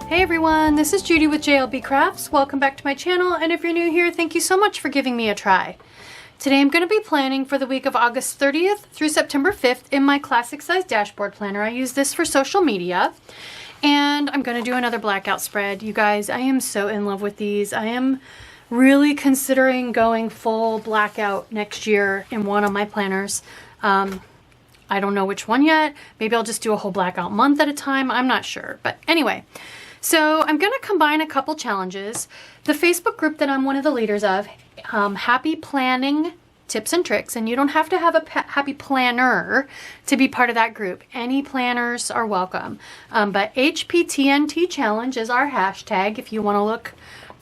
Hey everyone, this is Judy with JLBCrafts. Welcome back to my channel, and if you're new here, thank you so much for giving me a try. Today I'm going to be planning for the week of August 30th through September 5th in my classic size dashboard planner. I use this for social media, and I'm going to do another blackout spread. You guys, I am so in love with these. I am really considering going full blackout next year in one of my planners. I don't know which one yet. Maybe I'll just do a whole blackout month at a time. I'm not sure, but anyway. So I'm going to combine a couple challenges. The Facebook group that I'm one of the leaders of, Happy Planning Tips and Tricks, and you don't have to have a happy planner to be part of that group. Any planners are welcome. But HPTNT Challenge is our hashtag if you want to look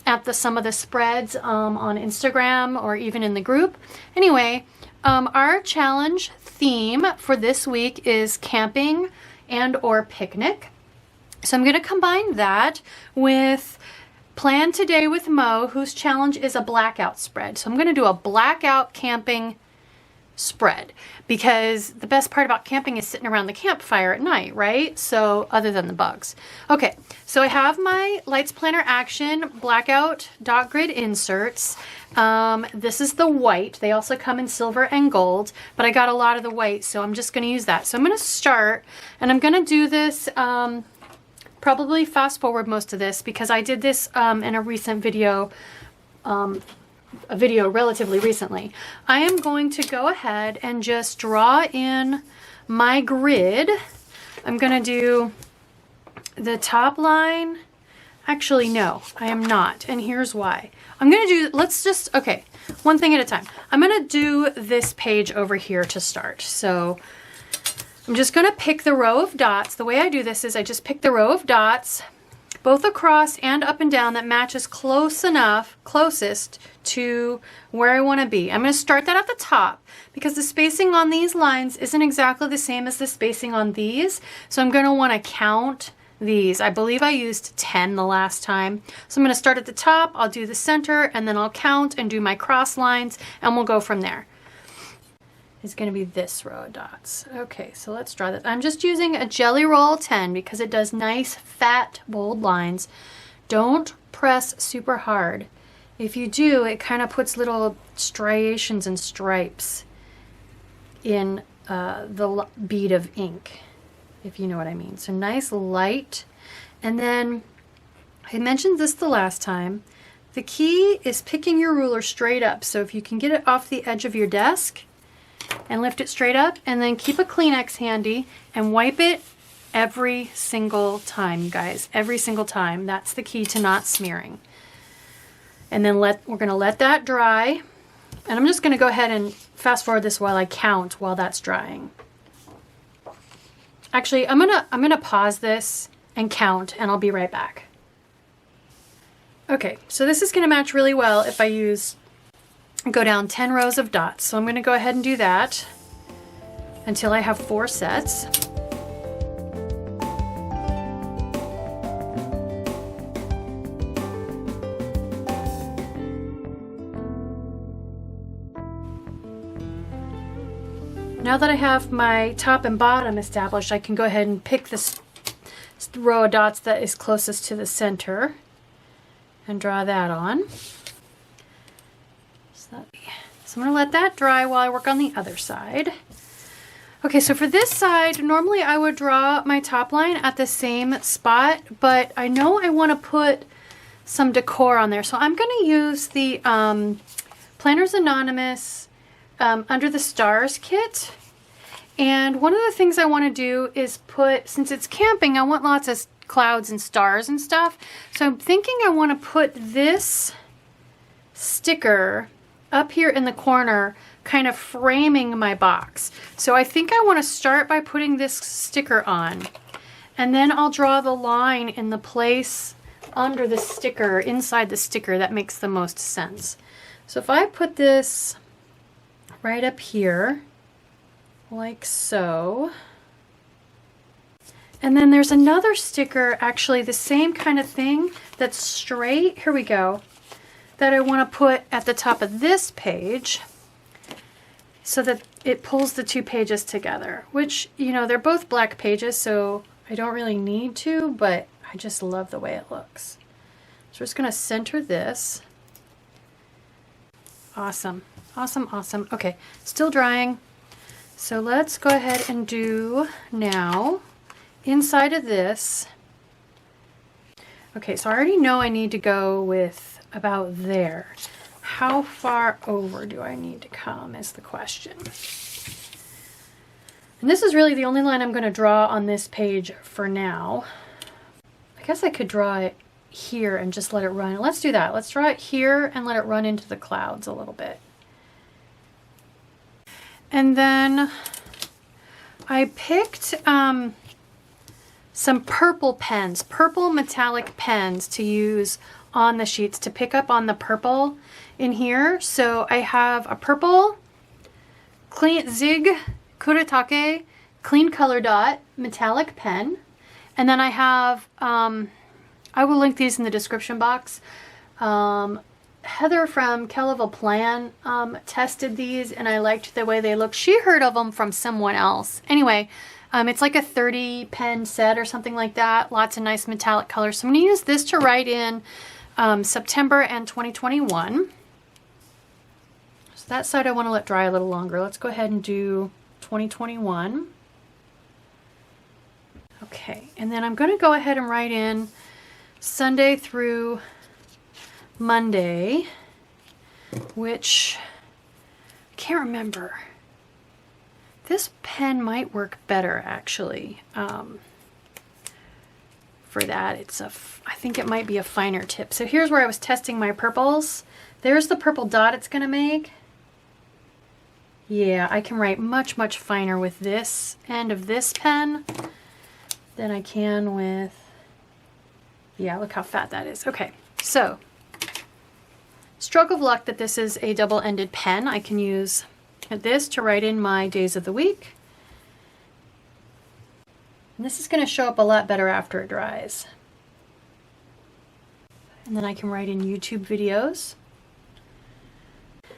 at some of the spreads on Instagram or even in the group. Anyway, our challenge theme for this week is camping and or picnic. So I'm going to combine that with Plan Today with Mo, whose challenge is a blackout spread. So I'm going to do a blackout camping spread because the best part about camping is sitting around the campfire at night, right? So other than the bugs. Okay, so I have my Lights Planner Action blackout dot grid inserts. This is the white. They also come in silver and gold, but I got a lot of the white, so I'm just going to use that. So I'm going to start, and I'm going to do this probably fast forward most of this because I did this in a recent video, relatively recently. I am going to go ahead and just draw in my grid. I'm going to do the top line. Actually, no, I am not. And here's why. I'm going to do, okay, one thing at a time. I'm going to do this page over here to start. So I'm just going to pick the row of dots. The way I do this is I just pick the row of dots, both across and up and down, that matches closest to where I want to be. I'm going to start that at the top because the spacing on these lines isn't exactly the same as the spacing on these. So I'm going to want to count these. I believe I used 10 the last time. So I'm going to start at the top, I'll do the center, and then I'll count and do my cross lines, and we'll go from there. It's going to be this row of dots. Okay, so let's draw that. I'm just using a Jelly Roll 10 because it does nice, fat, bold lines. Don't press super hard. If you do, it kind of puts little striations and stripes in the bead of ink, if you know what I mean. So nice, light. And then, I mentioned this the last time, the key is picking your ruler straight up. So if you can get it off the edge of your desk, and lift it straight up, and then keep a Kleenex handy and wipe it every single time, you guys. Every single time. That's the key to not smearing. And then we're going to let that dry. And I'm just going to go ahead and fast forward this while I count while that's drying. Actually, I'm going to pause this and count, and I'll be right back. Okay, so this is going to match really well if I go down 10 rows of dots. So I'm going to go ahead and do that until I have 4 sets. Now that I have my top and bottom established, I can go ahead and pick this row of dots that is closest to the center and draw that on. So I'm going to let that dry while I work on the other side. Okay, so for this side, normally I would draw my top line at the same spot, but I know I want to put some decor on there. So I'm going to use the Planners Anonymous Under the Stars kit. And one of the things I want to do is put, since it's camping, I want lots of clouds and stars and stuff. So I'm thinking I want to put this sticker up here in the corner, kind of framing my box. So I think I want to start by putting this sticker on, and then I'll draw the line in the place under the sticker, inside the sticker, that makes the most sense. So if I put this right up here, like so, and then there's another sticker, actually the same kind of thing, that's straight, here we go, that I want to put at the top of this page so that it pulls the 2 pages together, which, you know, they're both black pages, so I don't really need to, but I just love the way it looks. So we're just gonna center this. Awesome, awesome, awesome. Okay, still drying. So let's go ahead and do now inside of this. Okay, so I already know I need to go with about there. How far over do I need to come is the question. And this is really the only line I'm going to draw on this page for now. I guess I could draw it here and just let it run. Let's do that. Let's draw it here and let it run into the clouds a little bit. And then I picked some purple pens, purple metallic pens to use on the sheets to pick up on the purple in here. So I have a purple clean Zig Kuretake clean color dot metallic pen. And then I have, I will link these in the description box. Heather from Kellevel Plan tested these and I liked the way they look. She heard of them from someone else. Anyway, it's like a 30 pen set or something like that. Lots of nice metallic colors. So I'm going to use this to write in September and 2021. So that side I want to let dry a little longer. Let's go ahead and do 2021. Okay, and then I'm going to go ahead and write in Sunday through Monday, which I can't remember. This pen might work better actually. For that, I think it might be a finer tip. So here's where I was testing my purples. There's the purple dot it's going to make. Yeah, I can write much, much finer with this end of this pen than I can with, yeah, look how fat that is. Okay, so stroke of luck that this is a double-ended pen. I can use this to write in my days of the week. And this is going to show up a lot better after it dries. And then I can write in YouTube videos.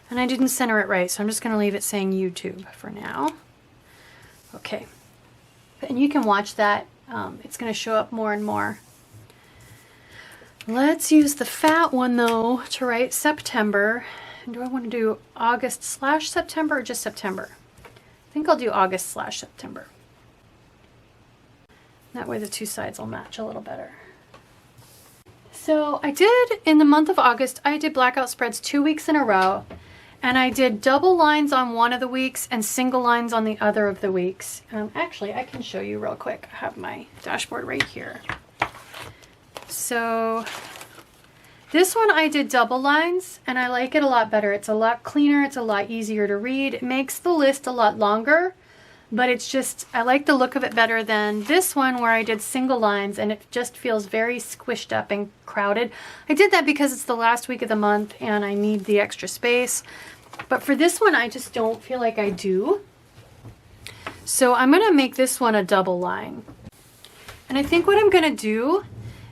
And I didn't center it right, so I'm just going to leave it saying YouTube for now. Okay. And you can watch that. It's going to show up more and more. Let's use the fat one though to write September. And do I want to do August/September or just September? I think I'll do August/September. That way the two sides will match a little better. So I did, in the month of August, I did blackout spreads 2 weeks in a row. And I did double lines on one of the weeks and single lines on the other of the weeks. Actually, I can show you real quick. I have my dashboard right here. So this one I did double lines and I like it a lot better. It's a lot cleaner. It's a lot easier to read. It makes the list a lot longer, but it's just, I like the look of it better than this one where I did single lines and it just feels very squished up and crowded. I did that because it's the last week of the month and I need the extra space. But for this one, I just don't feel like I do. So I'm going to make this one a double line. And I think what I'm going to do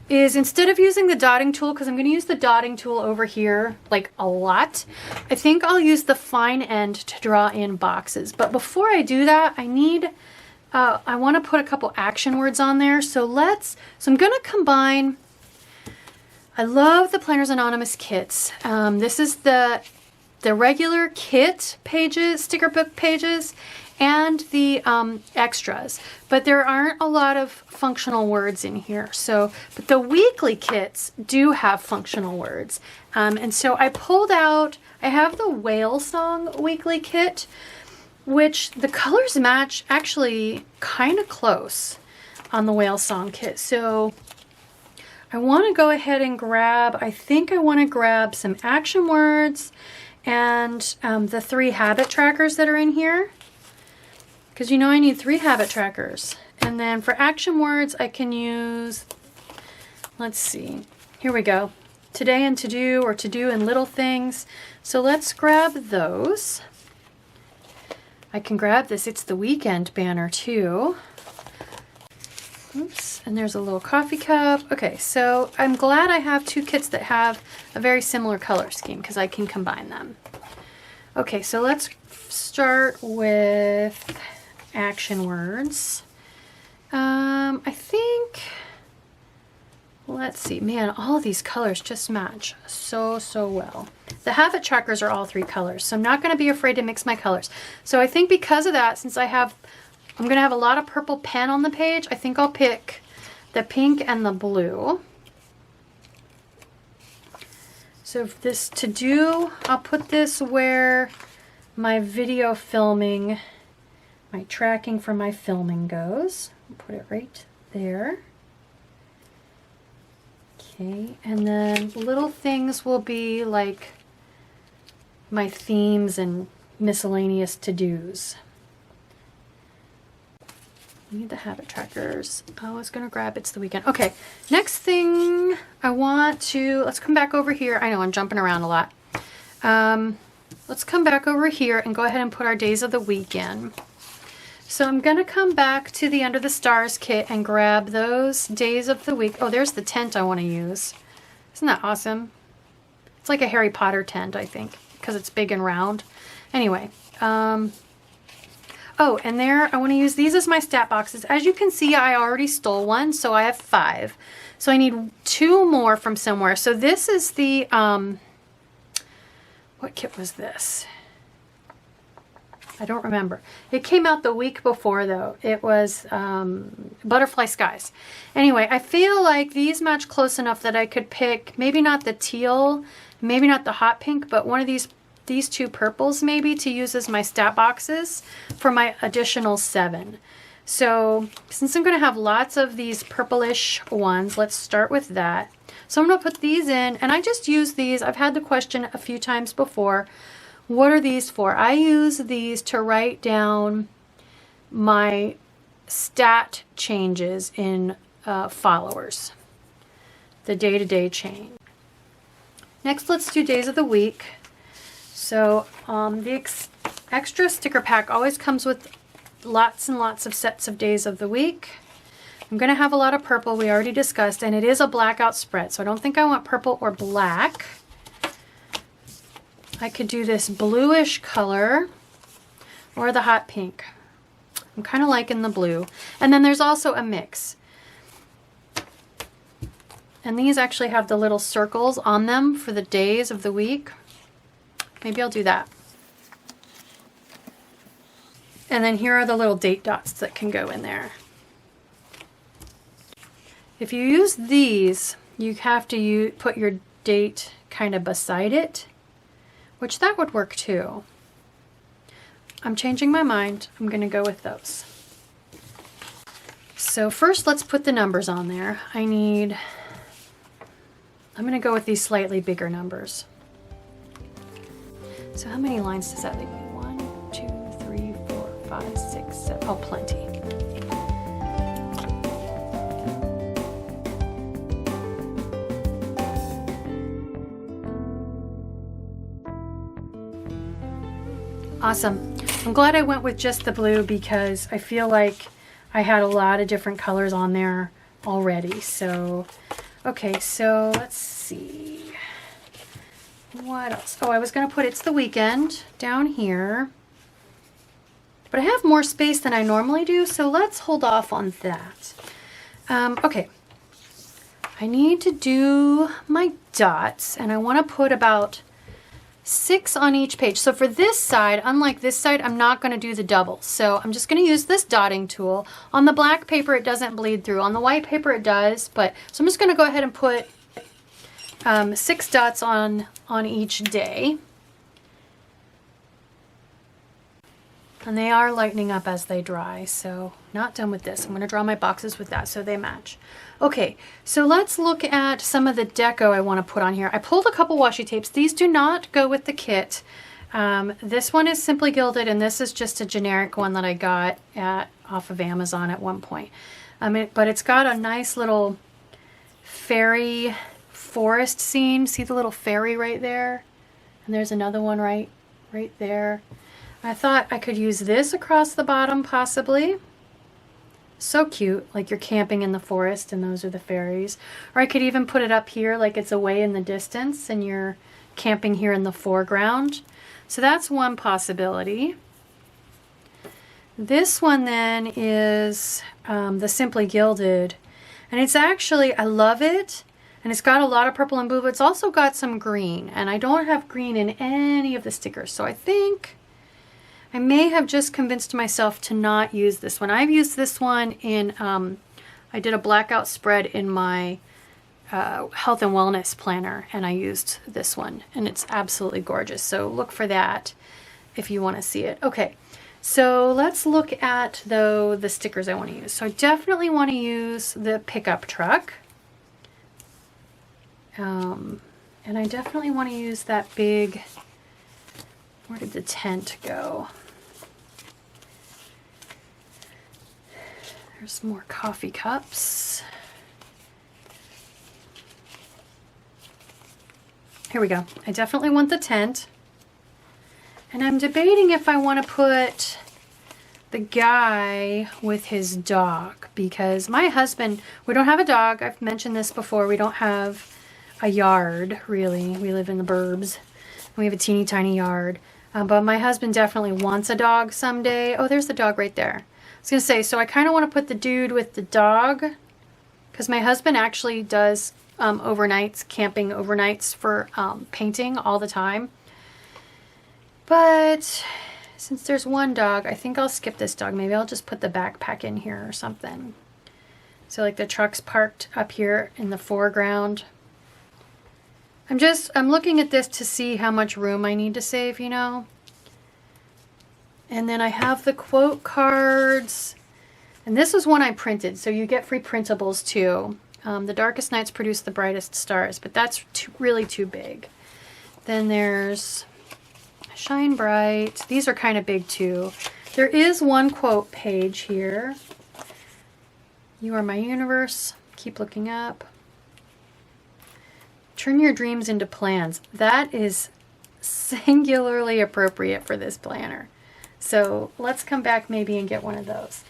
is instead of using the dotting tool, because I'm going to use the dotting tool over here like a lot, I think I'll use the fine end to draw in boxes. But before I do that, I want to put a couple action words on there. So I'm going to combine, I love the Planners Anonymous kits. This is the regular kit pages, sticker book pages, and the extras, but there aren't a lot of functional words in here. So, but the weekly kits do have functional words. And so I pulled out, I have the Whale Song weekly kit, which the colors match actually kind of close on the Whale Song kit. So I want to go ahead and grab, I think I want to grab some action words and the 3 habit trackers that are in here. Because you know I need 3 habit trackers. And then for action words, I can use, let's see, here we go. Today and to do, or to do and little things. So let's grab those. I can grab this, it's the weekend banner too. Oops, and there's a little coffee cup. Okay, so I'm glad I have 2 kits that have a very similar color scheme because I can combine them. Okay, so let's start with action words. I think let's see, man, all of these colors just match so well. The habit trackers are all 3 colors, so I'm not going to be afraid to mix my colors. So I think because of that, since I'm going to have a lot of purple pen on the page, I think I'll pick the pink and the blue. So if this to do, I'll put this where my video filming, my tracking for my filming goes. I'll put it right there. Okay, and then little things will be like my themes and miscellaneous to-dos. Need the habit trackers. I was gonna grab It's the Weekend. Okay, next thing I want to, let's come back over here. I know I'm jumping around a lot. Let's come back over here and go ahead and put our days of the week in. So I'm gonna come back to the Under the Stars kit and grab those days of the week. Oh, there's the tent I wanna use. Isn't that awesome? It's like a Harry Potter tent, I think, because it's big and round. Anyway, oh, and there, I want to use these as my stat boxes. As you can see, I already stole one, so I have 5. So I need 2 more from somewhere. So this is the, what kit was this? I don't remember. It came out the week before, though. It was Butterfly Skies. Anyway, I feel like these match close enough that I could pick, maybe not the teal, maybe not the hot pink, but one of these 2 purples maybe to use as my stat boxes for my additional 7. So since I'm going to have lots of these purplish ones, let's start with that. So I'm going to put these in, and I just use these. I've had the question a few times before. What are these for? I use these to write down my stat changes in followers, the day-to-day change. Next, let's do days of the week. So the extra sticker pack always comes with lots and lots of sets of days of the week. I'm going to have a lot of purple, we already discussed, and it is a blackout spread, so I don't think I want purple or black. I could do this bluish color or the hot pink. I'm kind of liking the blue. And then there's also a mix. And these actually have the little circles on them for the days of the week. Maybe I'll do that. And then here are the little date dots that can go in there. If you use these, you have to put your date kind of beside it, which that would work too. I'm changing my mind. I'm going to go with those. So first let's put the numbers on there. I'm going to go with these slightly bigger numbers. So how many lines does that leave me? 1, 2, 3, 4, 5, 6, 7. Oh, plenty. Awesome. I'm glad I went with just the blue because I feel like I had a lot of different colors on there already. So, okay, so let's see. What else? Oh, I was going to put It's the Weekend down here. But I have more space than I normally do, so let's hold off on that. Okay. I need to do my dots, and I want to put about 6 on each page. So for this side, unlike this side, I'm not going to do the double. So I'm just going to use this dotting tool. On the black paper, it doesn't bleed through. On the white paper, it does. But so I'm just going to go ahead and put 6 dots on each day. And they are lightening up as they dry, so not done with this. I'm going to draw my boxes with that so they match. Okay, so let's look at some of the deco I want to put on here. I pulled a couple washi tapes. These do not go with the kit. This one is Simply Gilded, and this is just a generic one that I got off of Amazon at one point. But it's got a nice little fairy forest scene. See the little fairy right there? And there's another one right there. I thought I could use this across the bottom possibly. So cute, like you're camping in the forest and those are the fairies. Or I could even put it up here like it's away in the distance and you're camping here in the foreground. So that's one possibility. This one then is the Simply Gilded. And it's actually, I love it. And it's got a lot of purple and blue, but it's also got some green. And I don't have green in any of the stickers. So I think I may have just convinced myself to not use this one. I've used this one in, I did a blackout spread in my health and wellness planner. And I used this one. And it's absolutely gorgeous. So look for that if you want to see it. Okay. So let's look at, though, the stickers I want to use. So I definitely want to use the pickup truck. And I definitely want to use that big, where did the tent go? There's more coffee cups. Here we go. I definitely want the tent. And I'm debating if I want to put the guy with his dog, because my husband, we don't have a dog. I've mentioned this before. We don't have a yard, really. We live in the burbs. We have a teeny tiny yard. But my husband definitely wants a dog someday. Oh, there's the dog right there. I was going to say, so I kind of want to put the dude with the dog, because my husband actually does overnights, camping overnights for painting all the time. But since there's one dog, I think I'll skip this dog. Maybe I'll just put the backpack in here or something. So like the truck's parked up here in the foreground. I'm looking at this to see how much room I need to save, you know. And then I have the quote cards. And this is one I printed, so you get free printables too. The darkest nights produce the brightest stars, but that's really too big. Then there's Shine Bright. These are kind of big too. There is one quote page here. You are my universe. Keep looking up. Turn your dreams into plans. That is singularly appropriate for this planner. So let's come back maybe and get one of those.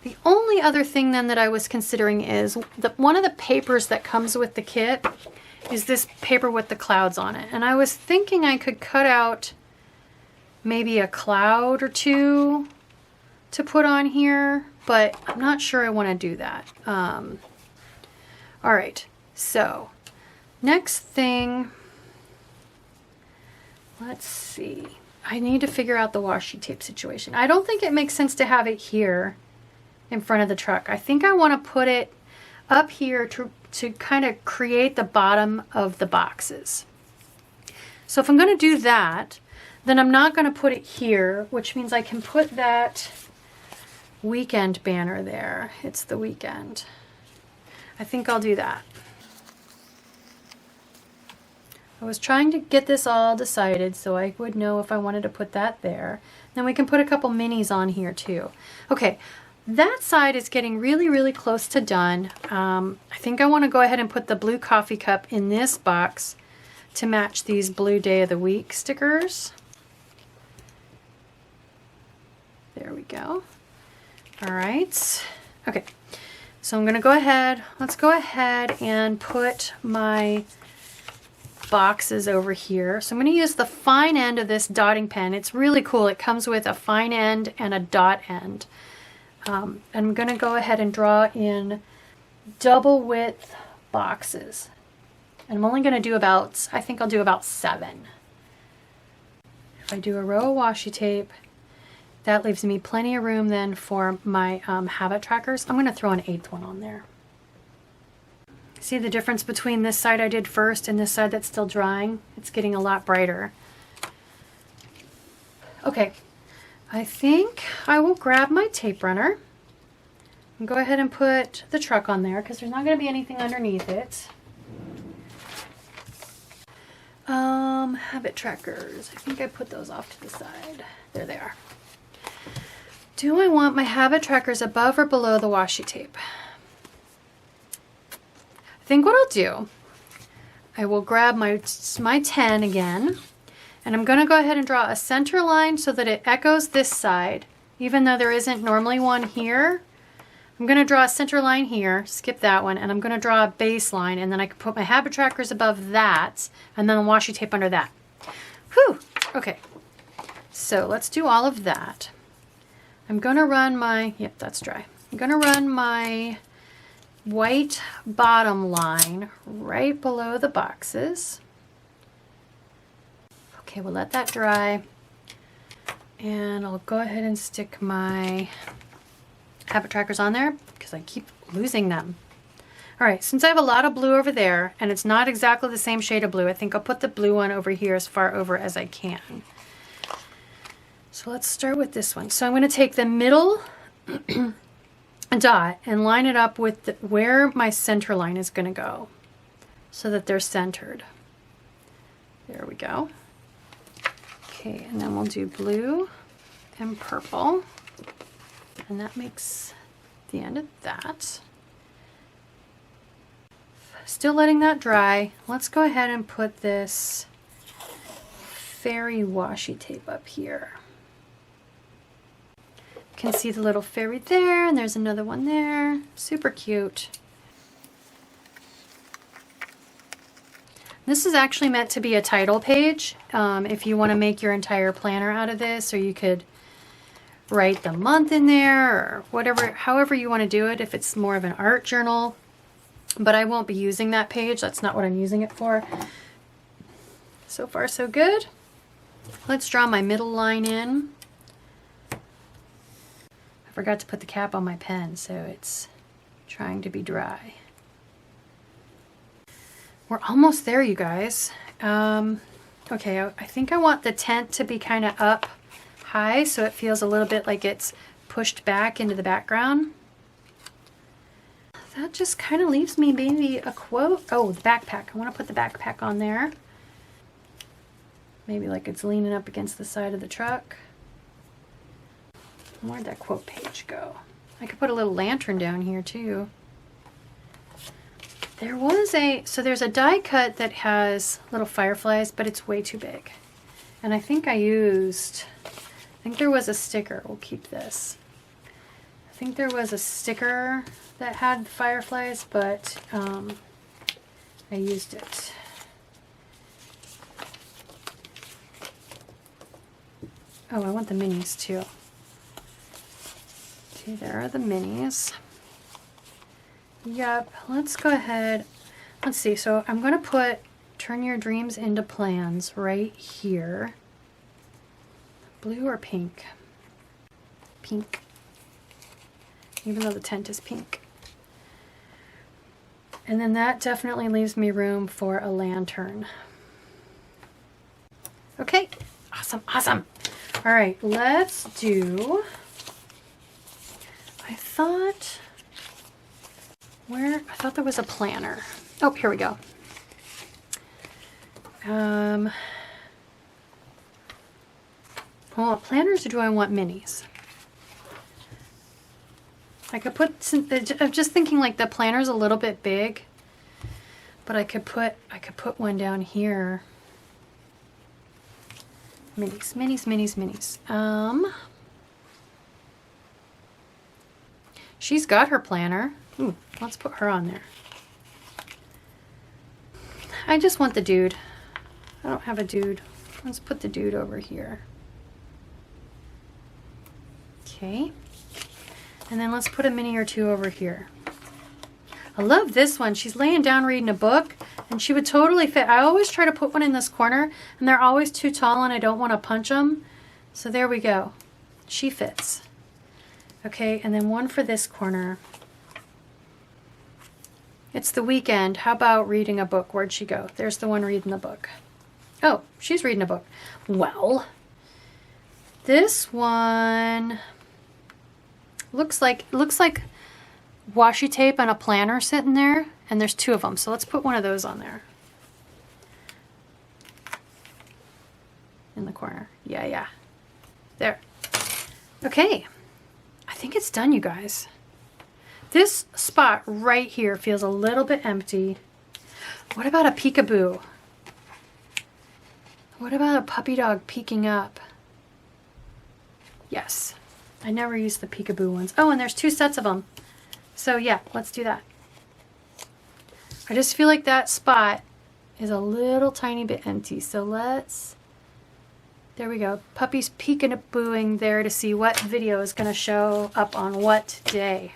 The only other thing then that I was considering is one of the papers that comes with the kit is this paper with the clouds on it. And I was thinking I could cut out maybe a cloud or two to put on here, but I'm not sure I want to do that. All right, so next thing, let's see. I need to figure out the washi tape situation. I don't think it makes sense to have it here in front of the truck. I think I want to put it up here to kind of create the bottom of the boxes. So if I'm going to do that, then I'm not going to put it here, which means I can put that weekend banner there. It's the weekend. I think I'll do that. I was trying to get this all decided so I would know if I wanted to put that there. Then we can put a couple minis on here too. Okay, that side is getting really, really close to done. I think I want to go ahead and put the blue coffee cup in this box to match these blue day of the week stickers. There we go. All right. Okay. So I'm going to go ahead. Let's go ahead and put my boxes over here. So I'm going to use the fine end of this dotting pen. It's really cool. It comes with a fine end and a dot end. I'm going to go ahead and draw in double width boxes. And I'm only going to do about, I think I'll do about 7. If I do a row of washi tape, that leaves me plenty of room then for my habit trackers. I'm going to throw an 8th one on there. See the difference between this side I did first and this side that's still drying? It's getting a lot brighter. Okay, I think I will grab my tape runner and go ahead and put the truck on there because there's not going to be anything underneath it. Habit trackers. I think I put those off to the side. There they are. Do I want my habit trackers above or below the washi tape? I think what I'll do, I will grab my 10 again, and I'm going to go ahead and draw a center line so that it echoes this side. Even though there isn't normally one here, I'm going to draw a center line here, skip that one, and I'm going to draw a baseline, and then I can put my habit trackers above that, and then the washi tape under that. Whew! Okay, so let's do all of that. I'm going to run my, yep, that's dry. I'm going to run my white bottom line right below the boxes. Okay, we'll let that dry. And I'll go ahead and stick my habit trackers on there because I keep losing them. All right, since I have a lot of blue over there and it's not exactly the same shade of blue, I think I'll put the blue one over here as far over as I can. So let's start with this one. So I'm going to take the middle dot and line it up with where my center line is going to go so that they're centered. There we go. Okay, and then we'll do blue and purple, and that makes the end of that. Still letting that dry. Let's go ahead and put this fairy washi tape up here. You can see the little fairy there, and there's another one there. Super cute. This is actually meant to be a title page. If you want to make your entire planner out of this, or you could write the month in there, or whatever, however you want to do it, if it's more of an art journal. But I won't be using that page. That's not what I'm using it for. So far, so good. Let's draw my middle line in. I forgot to put the cap on my pen, so it's trying to be dry. We're almost there, you guys. Okay, I think I want the tent to be kind of up high so it feels a little bit like it's pushed back into the background. That just kind of leaves me maybe a quote. Oh, the backpack. I want to put the backpack on there. Maybe like it's leaning up against the side of the truck. Where'd that quote page go? I could put a little lantern down here too. There was there's a die cut that has little fireflies, but it's way too big. And I think there was a sticker. We'll keep this. I think there was a sticker that had fireflies, but I used it. Oh, I want the minis too. Okay, there are the minis. Yep, let's go ahead. Let's see, so I'm going to put Turn Your Dreams into Plans right here. Blue or pink? Pink. Even though the tent is pink. And then that definitely leaves me room for a lantern. Okay, awesome, awesome. All right, let's do, I thought there was a planner. Oh, here we go. Well, planners, or do I want minis? I could put, I'm just thinking like the planner's a little bit big, but I could put one down here. Minis, minis, minis, minis. She's got her planner. Ooh, let's put her on there. I just want the dude. I don't have a dude. Let's put the dude over here. Okay. And then let's put a mini or two over here. I love this one. She's laying down reading a book, and she would totally fit. I always try to put one in this corner, and they're always too tall, and I don't want to punch them. So there we go. She fits. Okay, and then one for this corner. It's the weekend. How about reading a book? Where'd she go? There's the one reading the book. Oh, she's reading a book. Well, this one looks like washi tape and a planner sitting there, and there's two of them. So let's put one of those on there. In the corner. Yeah, yeah. There. Okay. I think it's done, you guys. This spot right here feels a little bit empty. What about a peekaboo? What about a puppy dog peeking up? Yes. I never use the peekaboo ones. Oh, and there's two sets of them. So yeah, let's do that. I just feel like that spot is a little tiny bit empty. So let's, there we go. Puppy's peeking and booing there to see what video is going to show up on what day.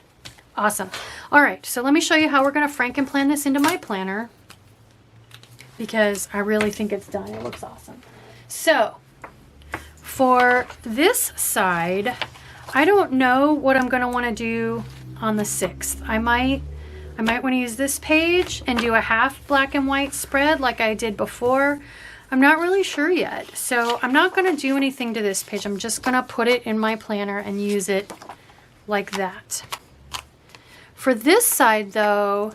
Awesome. All right, so let me show you how we're going to Frankenplan this into my planner, because I really think it's done. It looks awesome. So for this side, I don't know what I'm going to want to do on the 6th. I might want to use this page and do a half black and white spread like I did before. I'm not really sure yet. So I'm not going to do anything to this page. I'm just going to put it in my planner and use it like that. For this side though,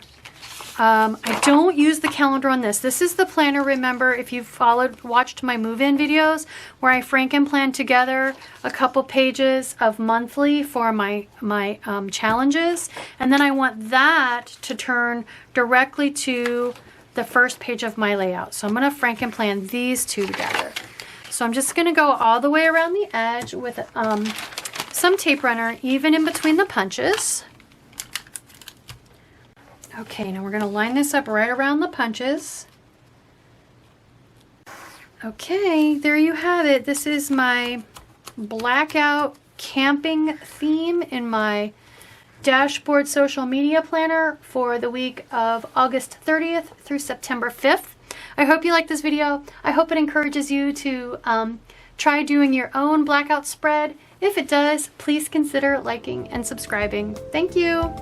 I don't use the calendar on this. This is the planner, remember, if you've watched my move-in videos where I Frankenplan together a couple pages of monthly for my challenges. And then I want that to turn directly to the first page of my layout. So I'm going to Frankenplan these two together. So I'm just going to go all the way around the edge with some tape runner, even in between the punches. Okay, now we're going to line this up right around the punches. Okay, there you have it. This is my blackout camping theme in my dashboard social media planner for the week of August 30th through September 5th. I hope you liked this video. I hope it encourages you to try doing your own blackout spread. If it does, please consider liking and subscribing. Thank you.